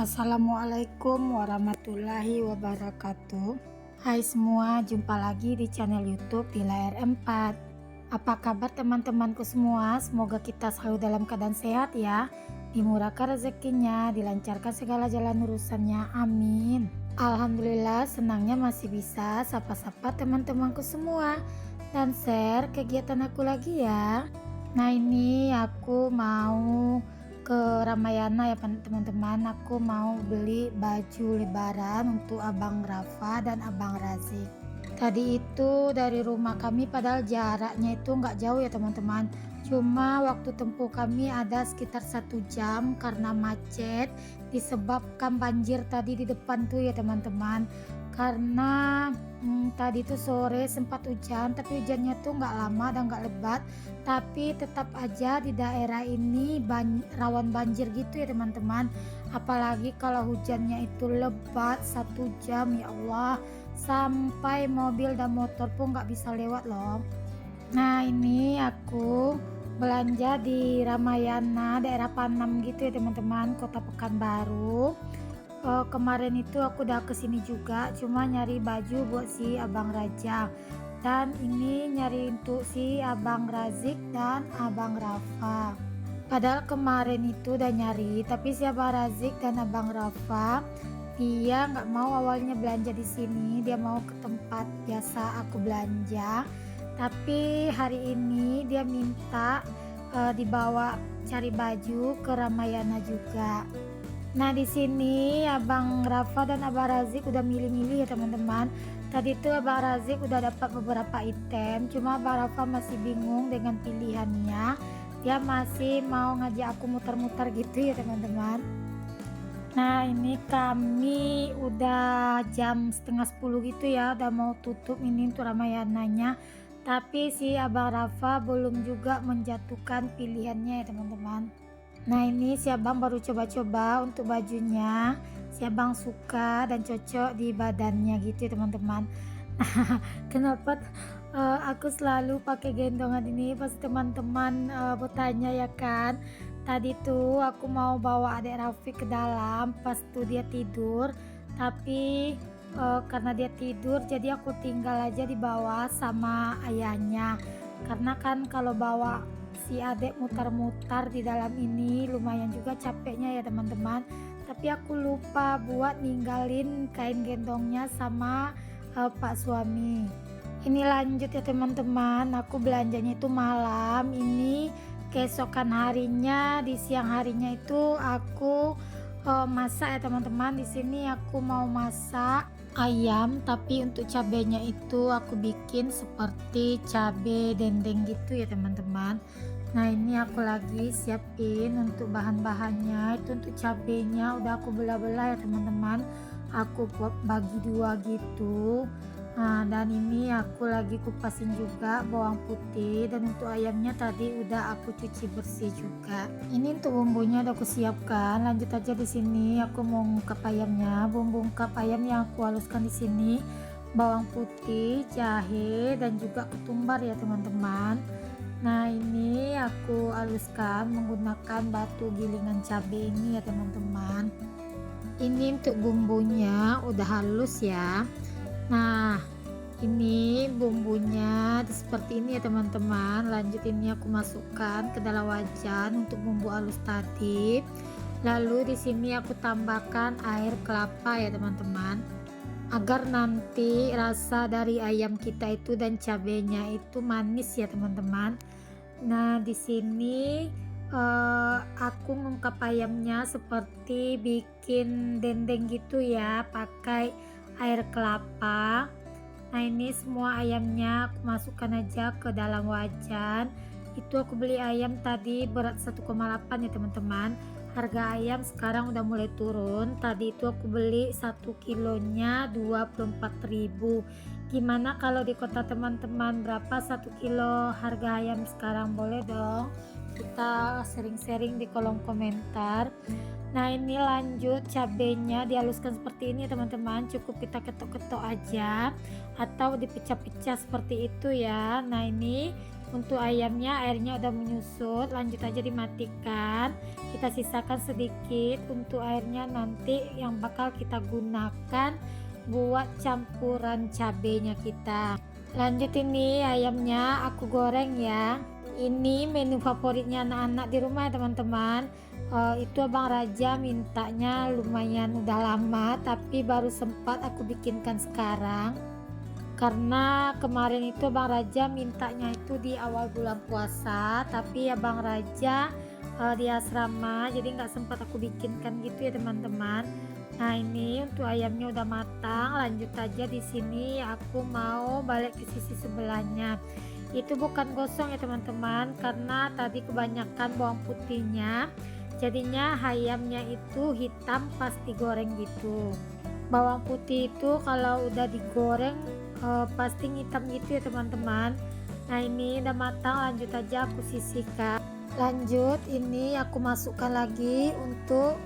Assalamualaikum warahmatullahi wabarakatuh. Hai semua, jumpa lagi di channel YouTube di layar 4. Apa kabar teman-temanku semua? Semoga kita selalu dalam keadaan sehat ya. Dimurahkan rezekinya, dilancarkan segala jalan urusannya, amin. Alhamdulillah, senangnya masih bisa sapa-sapa teman-temanku semua dan share kegiatan aku lagi ya. Nah, ini aku mau ke Ramayana ya teman-teman. Aku mau beli baju lebaran untuk Abang Rafa dan Abang Razik. Tadi itu dari rumah kami, padahal jaraknya itu nggak jauh ya teman-teman, cuma waktu tempuh kami ada sekitar 1 jam karena macet disebabkan banjir tadi di depan tuh ya teman-teman. Karena tadi tuh sore sempat hujan, tapi hujannya tuh nggak lama dan nggak lebat, tapi tetap aja di daerah ini rawan banjir gitu ya teman-teman. Apalagi kalau hujannya itu lebat 1 jam, ya Allah, sampai mobil dan motor pun nggak bisa lewat loh. Nah, ini aku belanja di Ramayana daerah Panam gitu ya teman-teman, Kota Pekanbaru. Kemarin itu aku udah kesini juga, cuma nyari baju buat si Abang Raja, dan ini nyari untuk si Abang Razik dan Abang Rafa. Padahal kemarin itu udah nyari, tapi si Abang Razik dan Abang Rafa dia nggak mau awalnya belanja di sini, dia mau ke tempat biasa aku belanja. Tapi hari ini dia minta dibawa cari baju ke Ramayana juga. Nah, di sini Abang Rafa dan Abang Razik udah milih-milih ya teman-teman. Tadi tuh Abang Razik udah dapat beberapa item, cuma Abang Rafa masih bingung dengan pilihannya. Dia masih mau ngajak aku muter-muter gitu ya teman-teman. Nah, ini kami udah jam setengah 10 gitu ya, udah mau tutup ini untuk Ramayananya. Tapi si Abang Rafa belum juga menjatuhkan pilihannya ya teman-teman. Nah, ini si Abang baru coba-coba untuk bajunya. Si Abang suka dan cocok di badannya gitu ya teman-teman. Kenapa aku selalu pakai gendongan ini? Pasti teman-teman bertanya ya kan. Tadi tuh aku mau bawa adik Rafiq ke dalam, pas tuh dia tidur. Tapi karena dia tidur, jadi aku tinggal aja di bawah sama ayahnya. Karena kan kalau bawa si adik mutar-mutar di dalam ini lumayan juga capeknya ya teman-teman. Tapi aku lupa buat ninggalin kain gendongnya sama Pak suami. Ini lanjut ya teman-teman, aku belanjanya itu malam. Ini keesokan harinya, di siang harinya itu aku masak ya teman-teman. Di sini aku mau masak ayam, tapi untuk cabenya itu aku bikin seperti cabe dendeng gitu ya teman-teman. Nah, ini aku lagi siapin untuk bahan-bahannya. Itu untuk cabenya udah aku belah-belah ya teman-teman, aku bagi dua gitu. Nah, dan ini aku lagi kupasin juga bawang putih, dan untuk ayamnya tadi udah aku cuci bersih juga. Ini untuk bumbunya udah aku siapkan. Lanjut aja, di sini aku mau ungkap ayamnya. Bumbu ungkap ayam yang aku haluskan di sini bawang putih, jahe, dan juga ketumbar ya teman-teman. Nah, ini aku haluskan menggunakan batu gilingan cabai ini ya teman-teman. Ini untuk bumbunya udah halus ya. Nah, ini bumbunya seperti ini ya teman-teman. Lanjut, ini aku masukkan ke dalam wajan untuk bumbu halus tadi. Lalu di sini aku tambahkan air kelapa ya teman-teman, agar nanti rasa dari ayam kita itu dan cabenya itu manis ya teman-teman. Nah, di sini aku ngungkap ayamnya seperti bikin dendeng gitu ya, pakai air kelapa. Nah, ini semua ayamnya aku masukkan aja ke dalam wajan. Itu aku beli ayam tadi berat 1,8 ya teman-teman. Harga ayam sekarang udah mulai turun. Tadi itu aku beli 1 kilonya 24.000. Gimana kalau di kota teman-teman, berapa 1 kilo harga ayam sekarang? Boleh dong kita sharing-sharing di kolom komentar. Nah, ini lanjut cabenya dihaluskan seperti ini teman-teman. Cukup kita ketok-ketok aja atau dipecah-pecah seperti itu ya. Nah, ini Untuk ayamnya airnya udah menyusut, lanjut aja dimatikan. Kita sisakan sedikit untuk airnya nanti yang bakal kita gunakan buat campuran cabenya kita. Lanjut, ini ayamnya aku goreng ya. Ini menu favoritnya anak-anak di rumah ya teman-teman. Itu Abang Raja mintanya lumayan udah lama, tapi baru sempat aku bikinkan sekarang. Karena kemarin itu Bang Raja mintanya itu di awal bulan puasa, tapi ya Bang Raja di asrama, jadi nggak sempat aku bikinkan gitu ya teman-teman. Nah, ini untuk ayamnya udah matang, lanjut aja di sini aku mau balik ke sisi sebelahnya. Itu bukan gosong ya teman-teman, karena tadi kebanyakan bawang putihnya, jadinya ayamnya itu hitam pas digoreng gitu. Bawang putih itu kalau udah digoreng pasti hitam gitu ya teman-teman. Nah, ini udah matang, lanjut aja aku sisihkan. Lanjut, ini aku masukkan lagi untuk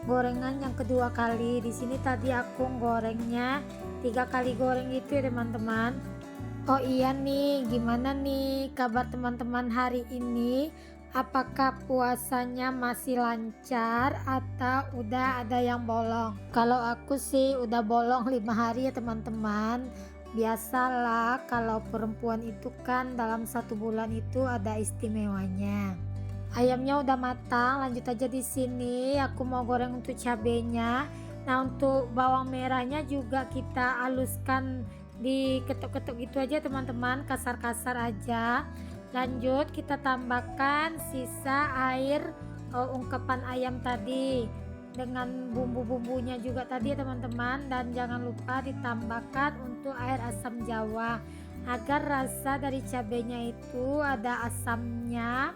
gorengan yang kedua kali. Di sini tadi aku gorengnya 3 kali goreng gitu ya teman-teman. Oh iya nih, gimana nih kabar teman-teman hari ini? Apakah puasanya masih lancar atau udah ada yang bolong? Kalau aku sih udah bolong 5 hari ya teman-teman. Biasalah kalau perempuan itu kan dalam 1 bulan itu ada istimewanya. Ayamnya udah matang, lanjut aja di sini aku mau goreng untuk cabenya. Nah, untuk bawang merahnya juga kita haluskan, diketuk-ketuk gitu aja teman-teman, kasar-kasar aja. Lanjut kita tambahkan sisa air ungkepan ayam tadi dengan bumbu-bumbunya juga tadi ya teman-teman, dan jangan lupa ditambahkan untuk air asam jawa agar rasa dari cabenya itu ada asamnya,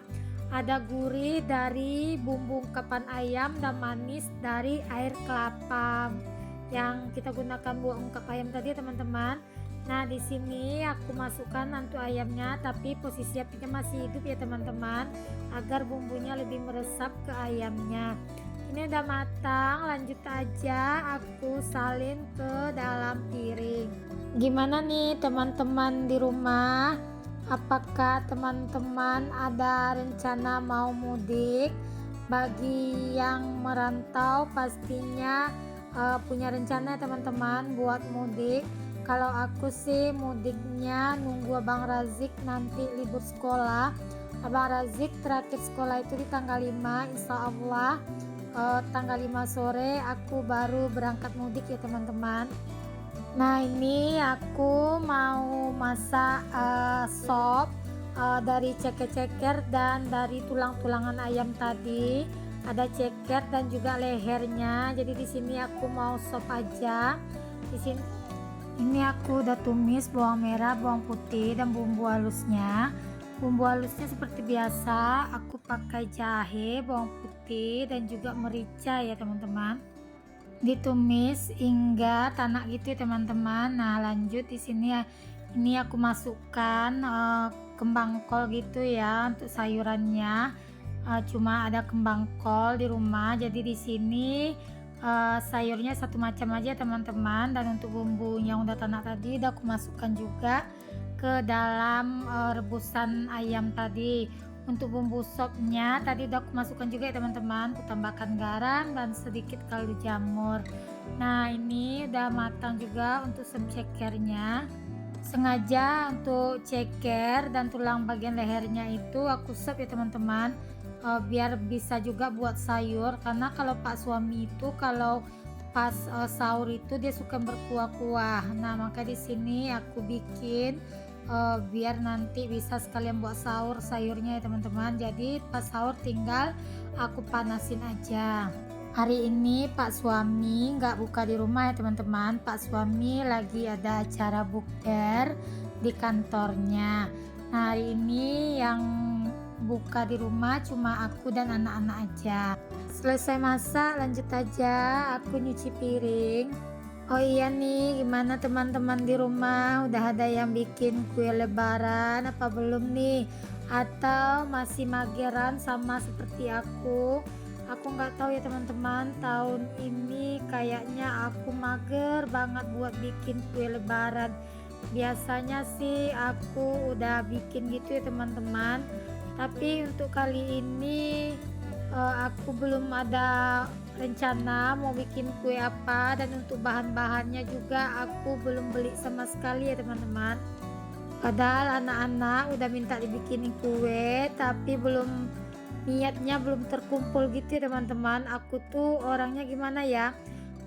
ada gurih dari bumbu ungkepan ayam, dan manis dari air kelapa yang kita gunakan buat ungkep ayam tadi ya teman-teman. Nah, di sini aku masukkan untuk ayamnya, tapi posisi apinya masih hidup ya teman-teman, agar bumbunya lebih meresap ke ayamnya. Ini udah matang, lanjut aja aku salin ke dalam piring. Gimana nih teman-teman di rumah? Apakah teman-teman ada rencana mau mudik? Bagi yang merantau pastinya punya rencana teman-teman buat mudik. Kalau aku sih mudiknya nunggu Abang Razik nanti libur sekolah. Abang Razik terakhir sekolah itu di tanggal 5, insya Allah tanggal 5 sore aku baru berangkat mudik ya teman-teman. Nah, ini aku mau masak sop dari ceker-ceker dan dari tulang-tulangan ayam tadi. Ada ceker dan juga lehernya. Jadi di sini aku mau sop aja. Di sini ini aku udah tumis bawang merah, bawang putih, dan bumbu halusnya. Bumbu halusnya seperti biasa, aku pakai jahe, bawang putih, dan juga merica ya teman-teman. Ditumis hingga tanak gitu ya teman-teman. Nah, lanjut di sini ya, ini aku masukkan kembang kol gitu ya untuk sayurannya. Cuma ada kembang kol di rumah, jadi di sini sayurnya satu macam aja teman-teman. Dan untuk bumbu yang udah tanak tadi udah aku masukkan juga ke dalam rebusan ayam tadi. Untuk bumbu sopnya tadi udah aku masukkan juga ya teman-teman, aku tambahkan garam dan sedikit kaldu jamur. Nah, ini udah matang juga untuk sop cekernya. Sengaja untuk ceker dan tulang bagian lehernya itu aku sop ya teman-teman, biar bisa juga buat sayur. Karena kalau Pak suami itu kalau pas sahur itu dia suka berkuah-kuah. Nah, maka di sini aku bikin biar nanti bisa sekalian buat sahur sayurnya ya teman-teman. Jadi pas sahur tinggal aku panasin aja. Hari ini Pak suami nggak buka di rumah ya teman-teman. Pak suami lagi ada acara bukber di kantornya. Nah, hari ini yang buka di rumah cuma aku dan anak-anak aja. Selesai masak, lanjut aja aku nyuci piring. Oh iya nih, gimana teman-teman di rumah? Udah ada yang bikin kue lebaran apa belum nih? Atau masih mageran sama seperti aku? Aku nggak tahu ya teman-teman, tahun ini kayaknya aku mager banget buat bikin kue lebaran. Biasanya sih aku udah bikin gitu ya teman-teman, tapi untuk kali ini aku belum ada rencana mau bikin kue apa, dan untuk bahan-bahannya juga aku belum beli sama sekali ya teman-teman. Padahal anak-anak udah minta dibikinin kue, tapi niatnya belum terkumpul gitu ya teman-teman. Aku tuh orangnya gimana ya?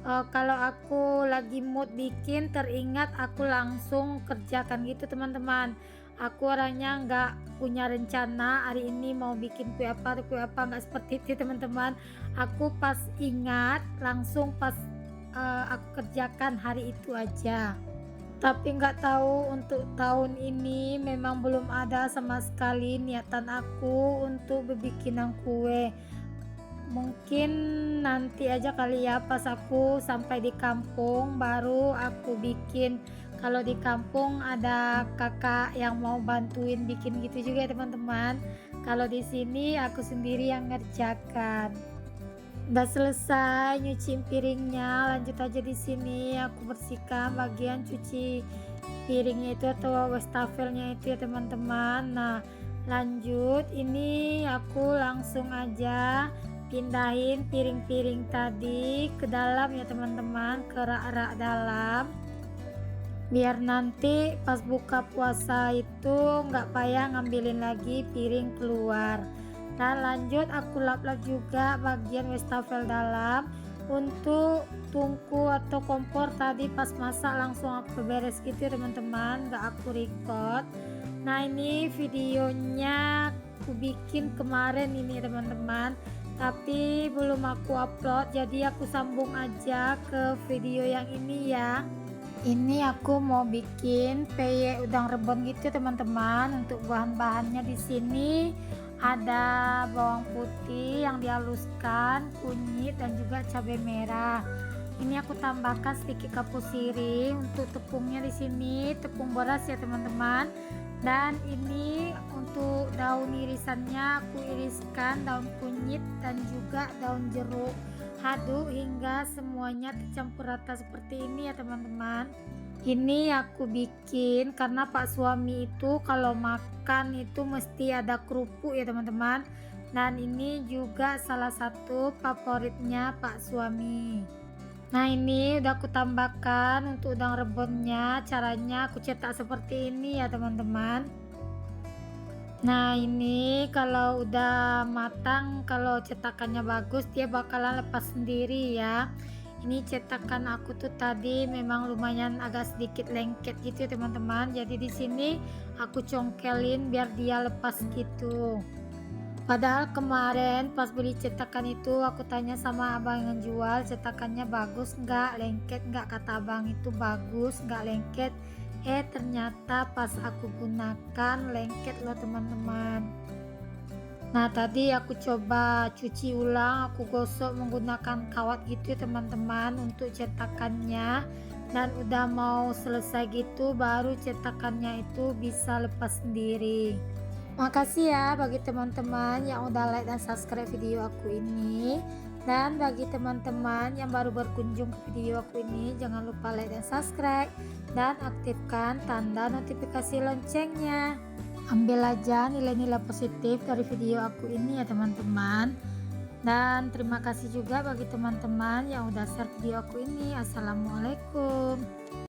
Kalau aku lagi mood bikin, teringat aku langsung kerjakan gitu teman-teman. Aku orangnya nggak punya rencana hari ini mau bikin kue apa, nggak seperti itu teman-teman. Aku pas ingat langsung pas aku kerjakan hari itu aja. Tapi nggak tahu untuk tahun ini memang belum ada sama sekali niatan aku untuk bikinan kue. Mungkin nanti aja kali ya pas aku sampai di kampung baru aku bikin. Kalau di kampung ada kakak yang mau bantuin bikin gitu juga ya teman-teman. Kalau di sini aku sendiri yang ngerjakan. Udah selesai nyuci piringnya, lanjut aja di sini aku bersihkan bagian cuci piringnya itu atau wastafelnya itu ya teman-teman. Nah, lanjut ini aku langsung aja pindahin piring-piring tadi ke dalam ya teman-teman, ke rak-rak dalam, biar nanti pas buka puasa itu nggak payah ngambilin lagi piring keluar. Nah, lanjut aku lap-lap juga bagian wastafel dalam. Untuk tungku atau kompor tadi pas masak langsung aku beres gitu ya teman-teman, nggak aku record. Nah, ini videonya aku bikin kemarin ini ya teman-teman, tapi belum aku upload, jadi aku sambung aja ke video yang ini ya. Ini aku mau bikin peye udang rebon gitu teman-teman. Untuk bahan-bahannya di sini ada bawang putih yang dihaluskan, kunyit dan juga cabai merah. Ini aku tambahkan sedikit kapur sirih. Untuk tepungnya di sini tepung beras ya teman-teman. Dan ini untuk daun irisannya aku iriskan daun kunyit dan juga daun jeruk. Aduk hingga semuanya tercampur rata seperti ini ya teman-teman. Ini aku bikin karena Pak suami itu kalau makan itu mesti ada kerupuk ya teman-teman. Dan ini juga salah satu favoritnya Pak suami. Nah, ini udah aku tambahkan untuk udang rebonnya. Caranya aku cetak seperti ini ya teman-teman. Nah, ini kalau udah matang, kalau cetakannya bagus dia bakalan lepas sendiri ya. Ini cetakan aku tuh tadi memang lumayan agak sedikit lengket gitu ya teman-teman. Jadi di sini aku congkelin biar dia lepas gitu. Padahal kemarin pas beli cetakan itu aku tanya sama abang yang jual, cetakannya bagus nggak, lengket nggak, kata abang itu bagus nggak lengket. Ternyata pas aku gunakan lengket loh teman-teman. Nah, tadi aku coba cuci ulang, aku gosok menggunakan kawat gitu ya teman-teman untuk cetakannya. Dan udah mau selesai gitu baru cetakannya itu bisa lepas sendiri. Makasih ya bagi teman-teman yang udah like dan subscribe video aku ini. Dan bagi teman-teman yang baru berkunjung ke video aku ini, jangan lupa like dan subscribe dan aktifkan tanda notifikasi loncengnya. Ambil aja nilai-nilai positif dari video aku ini ya teman-teman. Dan terima kasih juga bagi teman-teman yang udah share video aku ini. Assalamualaikum.